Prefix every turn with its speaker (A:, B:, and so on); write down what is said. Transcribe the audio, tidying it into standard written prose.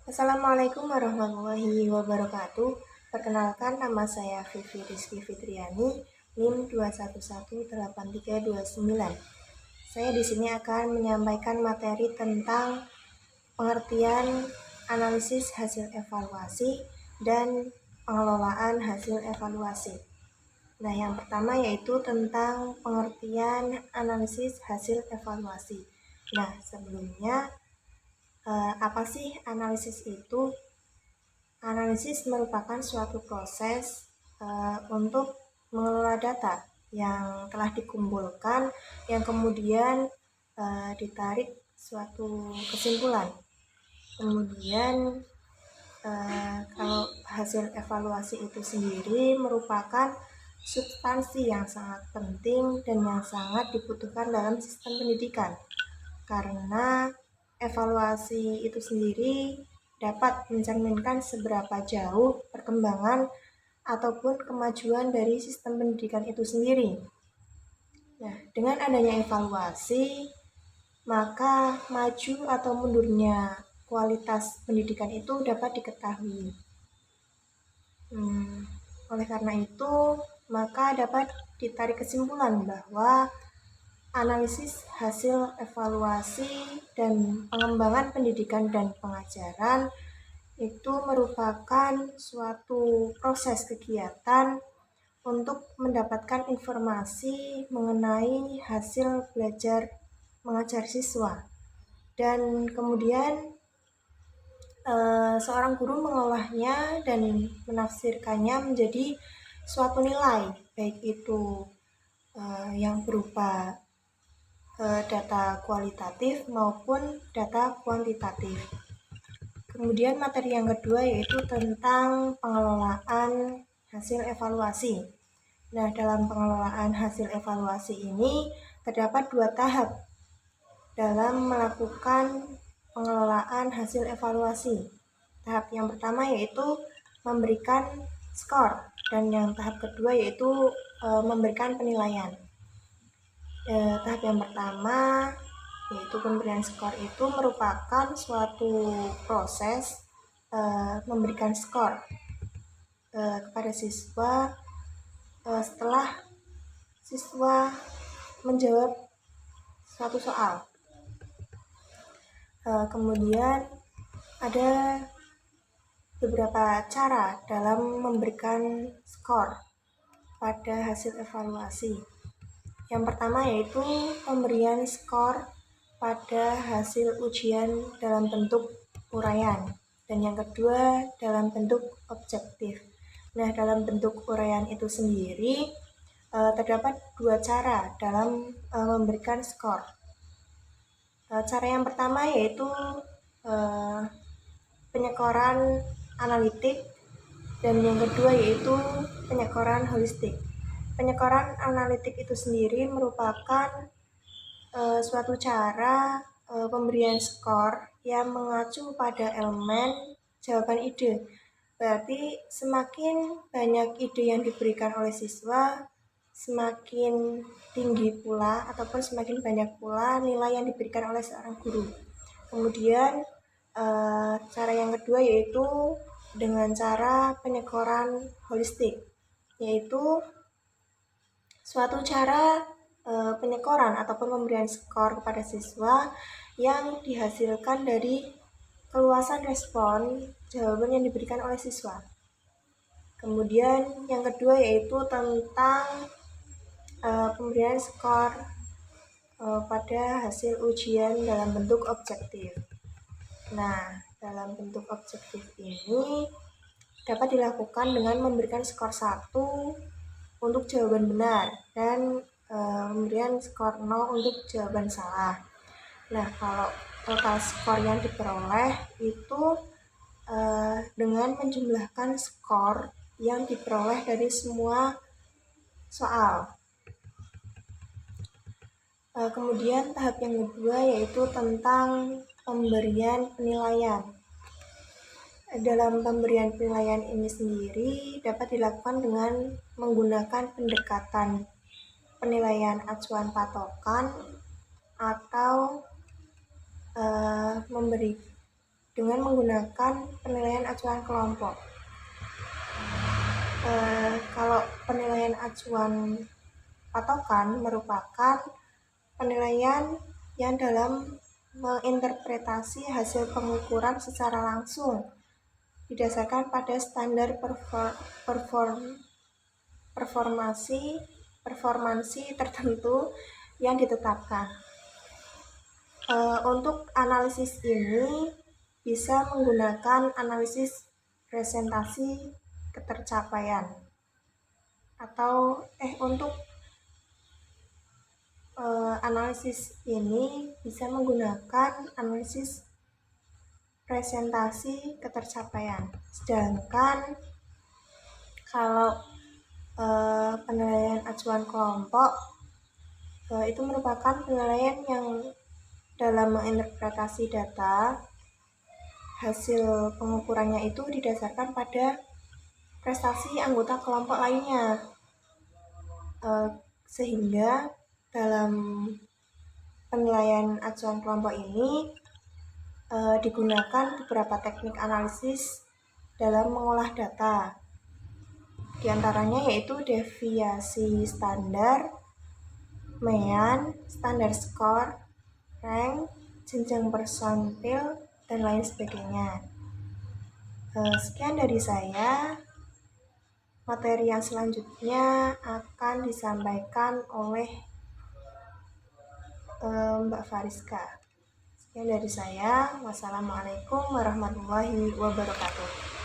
A: Assalamualaikum warahmatullahi wabarakatuh. Perkenalkan, nama saya Vivi Rizky Fitriani, NIM 2118329. Saya di sini akan menyampaikan materi tentang pengertian analisis hasil evaluasi dan pengelolaan hasil evaluasi. Nah, yang pertama yaitu tentang pengertian analisis hasil evaluasi. Nah, sebelumnya apa sih analisis itu? Analisis merupakan suatu proses untuk mengelola data yang telah dikumpulkan, yang kemudian ditarik suatu kesimpulan. Kemudian kalau hasil evaluasi itu sendiri merupakan substansi yang sangat penting dan yang sangat dibutuhkan dalam sistem pendidikan, karena evaluasi itu sendiri dapat mencerminkan seberapa jauh perkembangan ataupun kemajuan dari sistem pendidikan itu sendiri. Nah, dengan adanya evaluasi, maka maju atau mundurnya kualitas pendidikan itu dapat diketahui. Oleh karena itu, maka dapat ditarik kesimpulan bahwa analisis hasil evaluasi dan pengembangan pendidikan dan pengajaran itu merupakan suatu proses kegiatan untuk mendapatkan informasi mengenai hasil belajar mengajar siswa, dan kemudian seorang guru mengolahnya dan menafsirkannya menjadi suatu nilai, baik itu yang berupa data kualitatif maupun data kuantitatif. Kemudian materi yang kedua yaitu tentang pengelolaan hasil evaluasi. Nah, dalam pengelolaan hasil evaluasi ini terdapat dua tahap dalam melakukan pengelolaan hasil evaluasi. Tahap yang pertama yaitu memberikan skor, dan yang tahap kedua yaitu memberikan penilaian. Tahap yang pertama yaitu pemberian skor itu merupakan suatu proses memberikan skor kepada siswa setelah siswa menjawab suatu soal. Kemudian ada beberapa cara dalam memberikan skor pada hasil evaluasi. Yang pertama yaitu pemberian skor pada hasil ujian dalam bentuk uraian, dan yang kedua dalam bentuk objektif. Nah, dalam bentuk uraian itu sendiri terdapat dua cara dalam memberikan skor. Cara yang pertama yaitu penyekoran analitik, dan yang kedua yaitu penyekoran holistik. Penyekoran analitik itu sendiri merupakan suatu cara pemberian skor yang mengacu pada elemen jawaban ide. Berarti semakin banyak ide yang diberikan oleh siswa, semakin tinggi pula ataupun semakin banyak pula nilai yang diberikan oleh seorang guru. Kemudian cara yang kedua yaitu dengan cara penyekoran holistik, yaitu suatu cara penyekoran ataupun pemberian skor kepada siswa yang dihasilkan dari keluasan respon jawaban yang diberikan oleh siswa. Kemudian yang kedua yaitu tentang pemberian skor pada hasil ujian dalam bentuk objektif. Nah, dalam bentuk objektif ini dapat dilakukan dengan memberikan skor 1 untuk jawaban benar dan pemberian skor 0 untuk jawaban salah. Nah, kalau total skor yang diperoleh itu dengan menjumlahkan skor yang diperoleh dari semua soal. Kemudian tahap yang kedua yaitu tentang pemberian penilaian. Dalam pemberian penilaian ini sendiri dapat dilakukan dengan menggunakan pendekatan penilaian acuan patokan atau dengan menggunakan penilaian acuan kelompok. Kalau penilaian acuan patokan merupakan penilaian yang dalam menginterpretasi hasil pengukuran secara langsung didasarkan pada standar performansi tertentu yang ditetapkan. Untuk analisis ini bisa menggunakan analisis presentasi ketercapaian atau untuk analisis ini bisa menggunakan analisis presentasi ketercapaian. Sedangkan kalau penilaian acuan kelompok itu merupakan penilaian yang dalam menginterpretasi data, hasil pengukurannya itu didasarkan pada prestasi anggota kelompok lainnya, sehingga dalam penilaian acuan kelompok ini digunakan beberapa teknik analisis dalam mengolah data. Di antaranya yaitu deviasi standar, mean, standar skor, rank, jenjang persentil, dan lain sebagainya. Sekian dari saya. Materi yang selanjutnya akan disampaikan oleh Mbak Fariska. Sekian dari saya. Wassalamualaikum warahmatullahi wabarakatuh.